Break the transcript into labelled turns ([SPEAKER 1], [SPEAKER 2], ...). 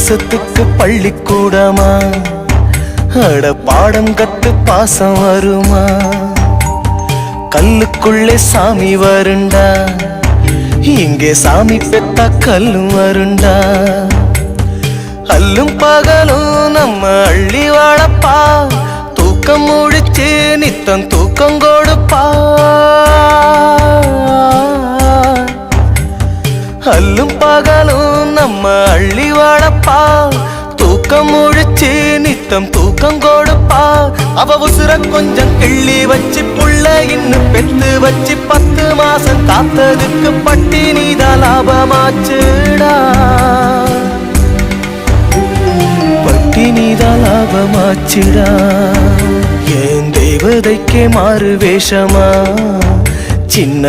[SPEAKER 1] மாசத்துக்கு பள்ளிக்கூடமா, அட பாடம் கட்டு பாசம் வருமா, கல்லுக்குள்ளே சாமி வருண்டா, இங்கே சாமி பெத்தா கல்லும் வருண்டா. அல்லும் பகலும் நம்ம அள்ளி வாழப்பா, தூக்கம் முடிச்சு நித்தம் தூக்கம் கொடுப்பா. அல்லும் பகலும் நம்ம அள்ளி வாழப்பா, தூக்கம் முடிச்சு நித்தம் தூக்கம் கொடுப்பா. அவ உசுர கொஞ்சம் கிள்ளி வச்சு புள்ள இன்னும் பெத்து வச்சு 10 மாசம் காத்ததுக்கு பட்டினிதான் லாபமாச்சுடா, பட்டினிதான் லாபமாச்சுடா. என் தேவதைக்கே மாறு வேஷமா, சின்ன